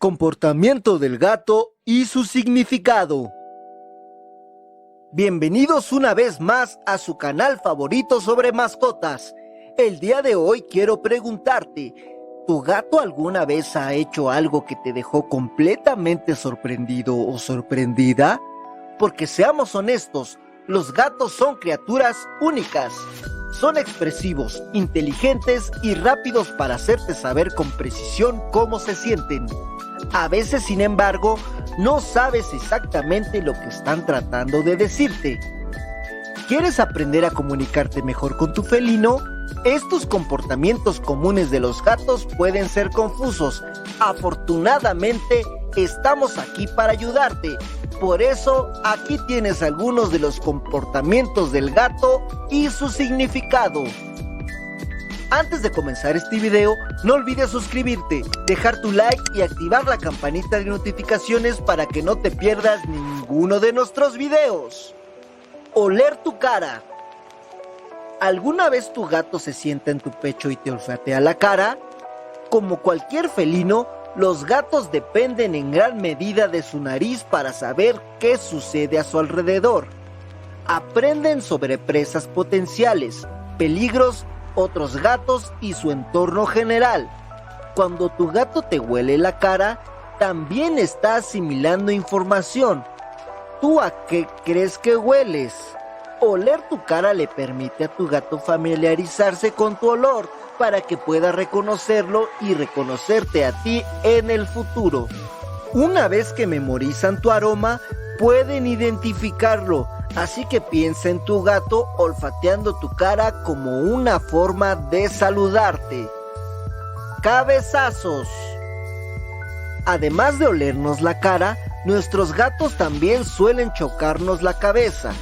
Comportamiento del gato y su significado. Bienvenidos una vez más a su canal favorito sobre mascotas. El día de hoy quiero preguntarte, ¿tu gato alguna vez ha hecho algo que te dejó completamente sorprendido o sorprendida? Porque seamos honestos, los gatos son criaturas únicas. Son expresivos, inteligentes y rápidos para hacerte saber con precisión cómo se sienten. A veces, sin embargo, no sabes exactamente lo que están tratando de decirte. ¿Quieres aprender a comunicarte mejor con tu felino? Estos comportamientos comunes de los gatos pueden ser confusos. Afortunadamente, estamos aquí para ayudarte. Por eso, aquí tienes algunos de los comportamientos del gato y su significado. Antes de comenzar este video, no olvides suscribirte, dejar tu like y activar la campanita de notificaciones para que no te pierdas ninguno de nuestros videos. Oler tu cara. ¿Alguna vez tu gato se sienta en tu pecho y te olfatea la cara? Como cualquier felino, los gatos dependen en gran medida de su nariz para saber qué sucede a su alrededor. Aprenden sobre presas potenciales, peligros, otros gatos y su entorno general. Cuando tu gato te huele la cara, también está asimilando información. ¿Tú a qué crees que hueles? Oler tu cara le permite a tu gato familiarizarse con tu olor para que pueda reconocerlo y reconocerte a ti en el futuro. Una vez que memorizan tu aroma, pueden identificarlo. Así que piensa en tu gato olfateando tu cara como una forma de saludarte. Cabezazos. Además de olernos la cara, nuestros gatos también suelen chocarnos la cabeza.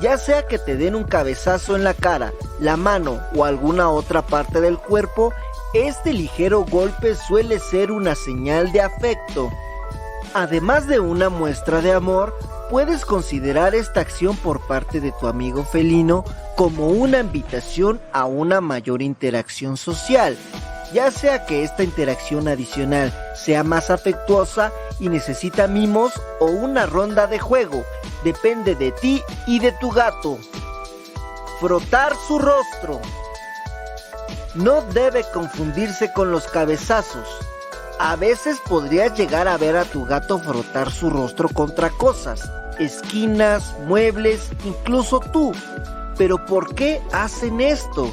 Ya sea que te den un cabezazo en la cara, la mano o alguna otra parte del cuerpo, este ligero golpe suele ser una señal de afecto. Además de una muestra de amor, puedes considerar esta acción por parte de tu amigo felino como una invitación a una mayor interacción social, ya sea que esta interacción adicional sea más afectuosa y necesita mimos o una ronda de juego, depende de ti y de tu gato. Frotar su rostro. No debe confundirse con los cabezazos. A veces podrías llegar a ver a tu gato frotar su rostro contra cosas, esquinas, muebles, incluso tú. ¿Pero por qué hacen esto?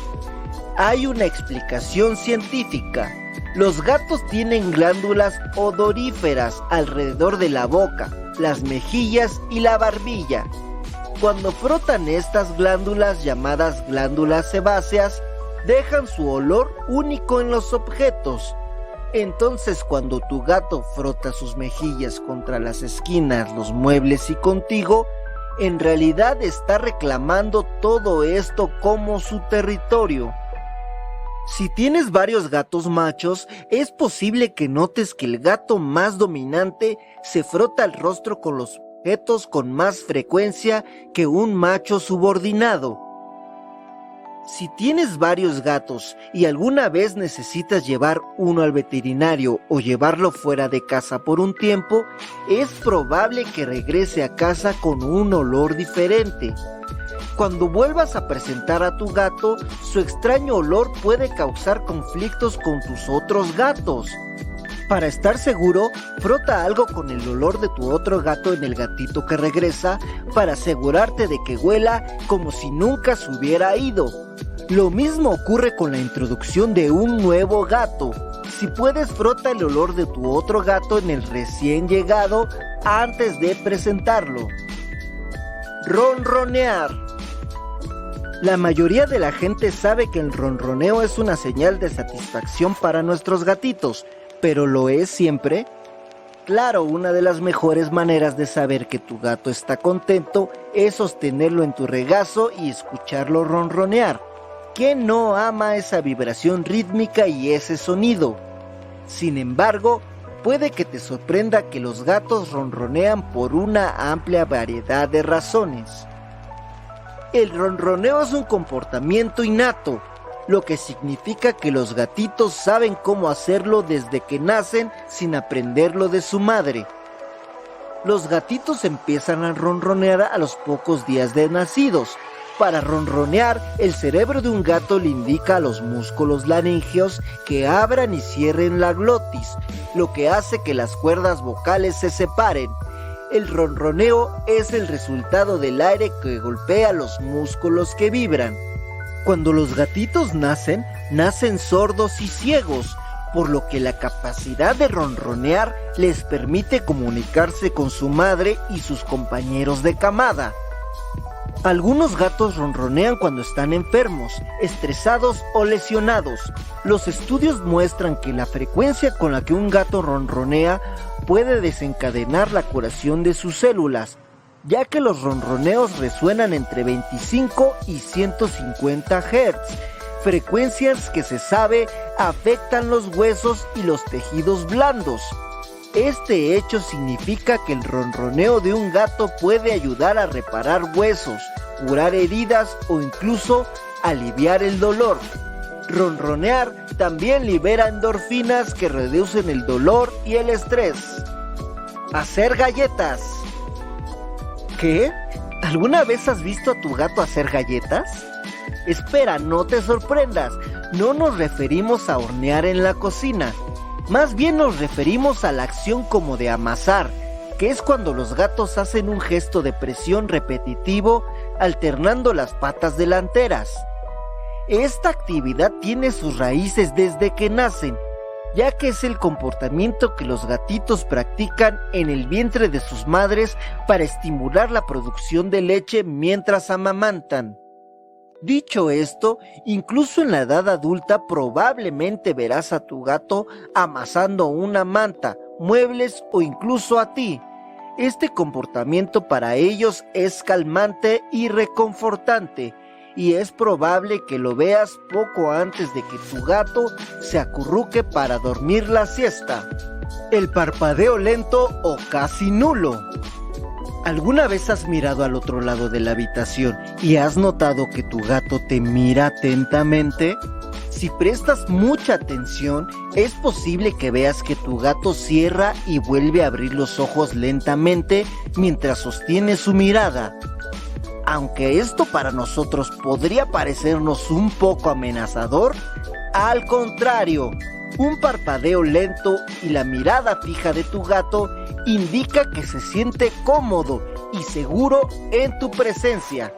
Hay una explicación científica. Los gatos tienen glándulas odoríferas alrededor de la boca, las mejillas y la barbilla. Cuando frotan estas glándulas, llamadas glándulas sebáceas, dejan su olor único en los objetos. Entonces, cuando tu gato frota sus mejillas contra las esquinas, los muebles y contigo, en realidad está reclamando todo esto como su territorio. Si tienes varios gatos machos, es posible que notes que el gato más dominante se frota el rostro con los objetos con más frecuencia que un macho subordinado. Si tienes varios gatos y alguna vez necesitas llevar uno al veterinario o llevarlo fuera de casa por un tiempo, es probable que regrese a casa con un olor diferente. Cuando vuelvas a presentar a tu gato, su extraño olor puede causar conflictos con tus otros gatos. Para estar seguro, frota algo con el olor de tu otro gato en el gatito que regresa para asegurarte de que huela como si nunca se hubiera ido. Lo mismo ocurre con la introducción de un nuevo gato. Si puedes, frota el olor de tu otro gato en el recién llegado antes de presentarlo. Ronronear. La mayoría de la gente sabe que el ronroneo es una señal de satisfacción para nuestros gatitos, ¿pero lo es siempre? Claro, una de las mejores maneras de saber que tu gato está contento es sostenerlo en tu regazo y escucharlo ronronear. ¿Quién no ama esa vibración rítmica y ese sonido? Sin embargo, puede que te sorprenda que los gatos ronronean por una amplia variedad de razones. El ronroneo es un comportamiento innato. lo que significa que los gatitos saben cómo hacerlo desde que nacen sin aprenderlo de su madre. Los gatitos empiezan a ronronear a los pocos días de nacidos. Para ronronear, el cerebro de un gato le indica a los músculos laringeos que abran y cierren la glotis, lo que hace que las cuerdas vocales se separen. El ronroneo es el resultado del aire que golpea los músculos que vibran. Cuando los gatitos nacen sordos y ciegos, por lo que la capacidad de ronronear les permite comunicarse con su madre y sus compañeros de camada. Algunos gatos ronronean cuando están enfermos, estresados o lesionados. Los estudios muestran que la frecuencia con la que un gato ronronea puede desencadenar la curación de sus células, ya que los ronroneos resuenan entre 25 y 150 Hz, frecuencias que se sabe afectan los huesos y los tejidos blandos. Este hecho significa que el ronroneo de un gato puede ayudar a reparar huesos, curar heridas o incluso aliviar el dolor. Ronronear también libera endorfinas que reducen el dolor y el estrés. Hacer galletas. ¿Qué? ¿Alguna vez has visto a tu gato hacer galletas? Espera, no te sorprendas, no nos referimos a hornear en la cocina. Más bien nos referimos a la acción como de amasar, que es cuando los gatos hacen un gesto de presión repetitivo alternando las patas delanteras. Esta actividad tiene sus raíces desde que nacen, ya que es el comportamiento que los gatitos practican en el vientre de sus madres para estimular la producción de leche mientras amamantan. Dicho esto, incluso en la edad adulta probablemente verás a tu gato amasando una manta, muebles o incluso a ti. Este comportamiento para ellos es calmante y reconfortante, y es probable que lo veas poco antes de que tu gato se acurruque para dormir la siesta. El parpadeo lento o casi nulo. ¿Alguna vez has mirado al otro lado de la habitación y has notado que tu gato te mira atentamente? Si prestas mucha atención, es posible que veas que tu gato cierra y vuelve a abrir los ojos lentamente mientras sostiene su mirada. Aunque esto para nosotros podría parecernos un poco amenazador, al contrario, un parpadeo lento y la mirada fija de tu gato indica que se siente cómodo y seguro en tu presencia.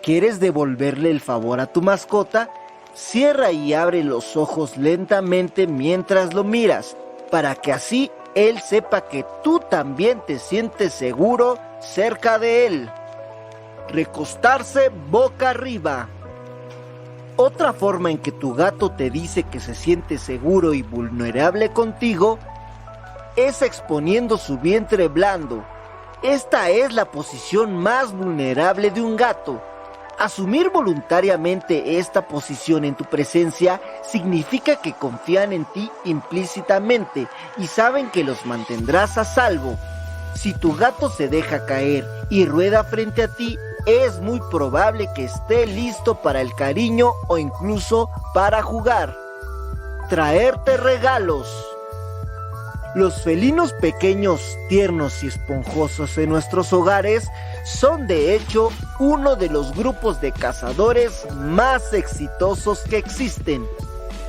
¿Quieres devolverle el favor a tu mascota? Cierra y abre los ojos lentamente mientras lo miras, para que así él sepa que tú también te sientes seguro cerca de él. Recostarse boca arriba. Otra forma en que tu gato te dice que se siente seguro y vulnerable contigo es exponiendo su vientre blando. Esta es la posición más vulnerable de un gato. Asumir voluntariamente esta posición en tu presencia significa que confían en ti implícitamente y saben que los mantendrás a salvo. Si tu gato se deja caer y rueda frente a ti, es muy probable que esté listo para el cariño o incluso para jugar. Traerte regalos. Los felinos pequeños, tiernos y esponjosos en nuestros hogares son de hecho uno de los grupos de cazadores más exitosos que existen.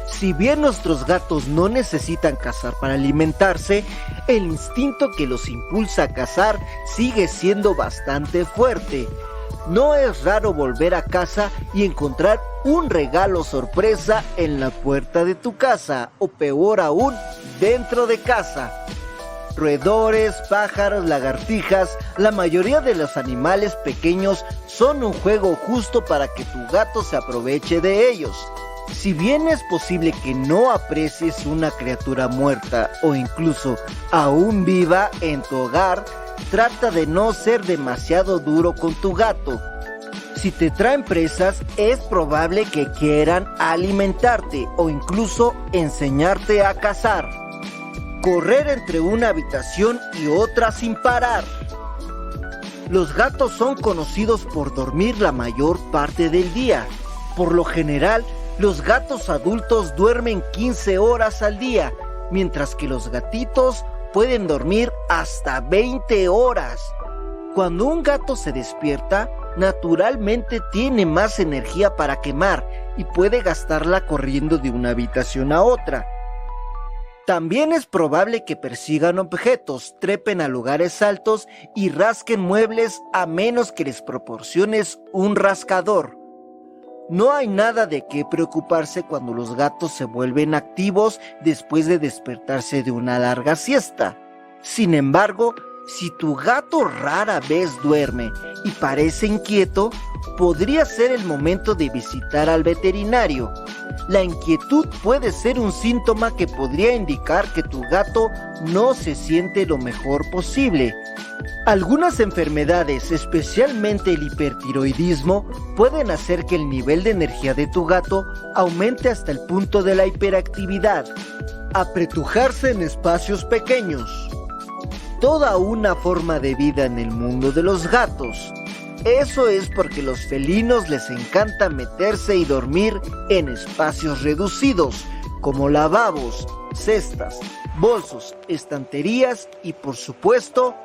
Si bien nuestros gatos no necesitan cazar para alimentarse, el instinto que los impulsa a cazar sigue siendo bastante fuerte. No es raro volver a casa y encontrar un regalo sorpresa en la puerta de tu casa, o peor aún, dentro de casa. Roedores, pájaros, lagartijas, la mayoría de los animales pequeños son un juego justo para que tu gato se aproveche de ellos. Si bien es posible que no aprecies una criatura muerta o incluso aún viva en tu hogar, trata de no ser demasiado duro con tu gato. Si te traen presas, es probable que quieran alimentarte o incluso enseñarte a cazar. Correr entre una habitación y otra sin parar. Los gatos son conocidos por dormir la mayor parte del día. Por lo general, Los gatos adultos duermen 15 horas al día, mientras que los gatitos pueden dormir hasta 20 horas. Cuando un gato se despierta, naturalmente tiene más energía para quemar y puede gastarla corriendo de una habitación a otra. También es probable que persigan objetos, trepen a lugares altos y rasquen muebles a menos que les proporciones un rascador. No hay nada de qué preocuparse cuando los gatos se vuelven activos después de despertarse de una larga siesta. Sin embargo, si tu gato rara vez duerme y parece inquieto, podría ser el momento de visitar al veterinario. La inquietud puede ser un síntoma que podría indicar que tu gato no se siente lo mejor posible. Algunas enfermedades, especialmente el hipertiroidismo, pueden hacer que el nivel de energía de tu gato aumente hasta el punto de la hiperactividad. Apretujarse en espacios pequeños. Toda una forma de vida en el mundo de los gatos. Eso es porque los felinos les encanta meterse y dormir en espacios reducidos, como lavabos, cestas, bolsos, estanterías y, por supuesto,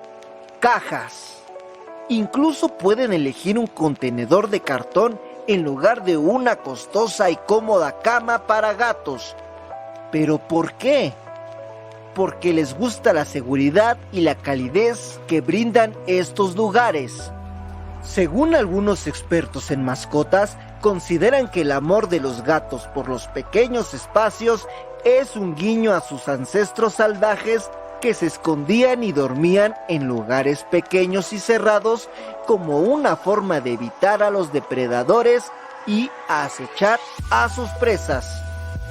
cajas. Incluso pueden elegir un contenedor de cartón en lugar de una costosa y cómoda cama para gatos. ¿Pero por qué? Porque les gusta la seguridad y la calidez que brindan estos lugares. Según algunos expertos en mascotas, consideran que el amor de los gatos por los pequeños espacios es un guiño a sus ancestros salvajes que se escondían y dormían en lugares pequeños y cerrados como una forma de evitar a los depredadores y acechar a sus presas.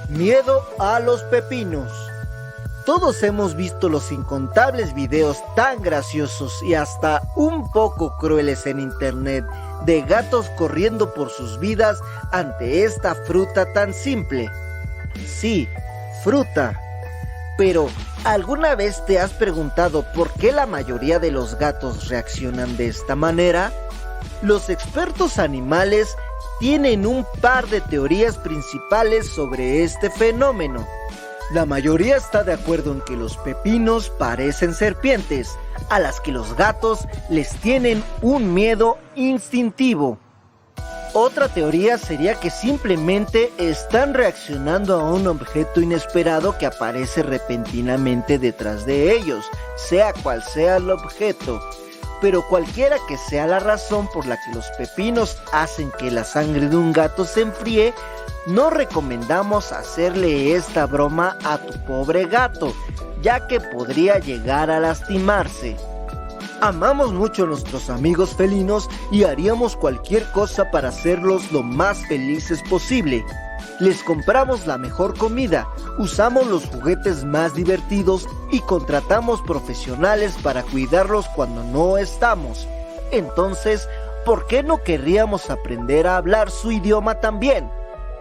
Miedo a los pepinos. Todos hemos visto los incontables videos tan graciosos y hasta un poco crueles en internet de gatos corriendo por sus vidas ante esta fruta tan simple. Sí, fruta. Pero, ¿alguna vez te has preguntado por qué la mayoría de los gatos reaccionan de esta manera? Los expertos animales tienen un par de teorías principales sobre este fenómeno. La mayoría está de acuerdo en que los pepinos parecen serpientes, a las que los gatos les tienen un miedo instintivo. Otra teoría sería que simplemente están reaccionando a un objeto inesperado que aparece repentinamente detrás de ellos, sea cual sea el objeto. Pero cualquiera que sea la razón por la que los pepinos hacen que la sangre de un gato se enfríe, no recomendamos hacerle esta broma a tu pobre gato, ya que podría llegar a lastimarse. Amamos mucho a nuestros amigos felinos y haríamos cualquier cosa para hacerlos lo más felices posible. Les compramos la mejor comida, usamos los juguetes más divertidos y contratamos profesionales para cuidarlos cuando no estamos. Entonces, ¿por qué no querríamos aprender a hablar su idioma también?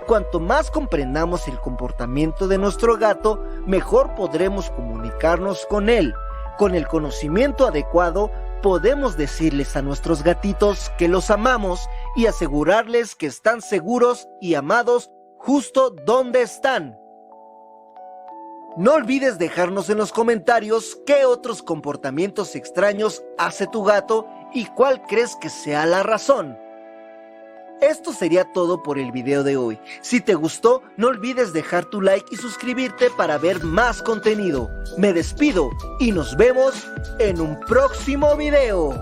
Cuanto más comprendamos el comportamiento de nuestro gato, mejor podremos comunicarnos con él. Con el conocimiento adecuado, podemos decirles a nuestros gatitos que los amamos y asegurarles que están seguros y amados justo donde están. No olvides dejarnos en los comentarios qué otros comportamientos extraños hace tu gato y cuál crees que sea la razón. Esto sería todo por el video de hoy. Si te gustó, no olvides dejar tu like y suscribirte para ver más contenido. Me despido y nos vemos en un próximo video.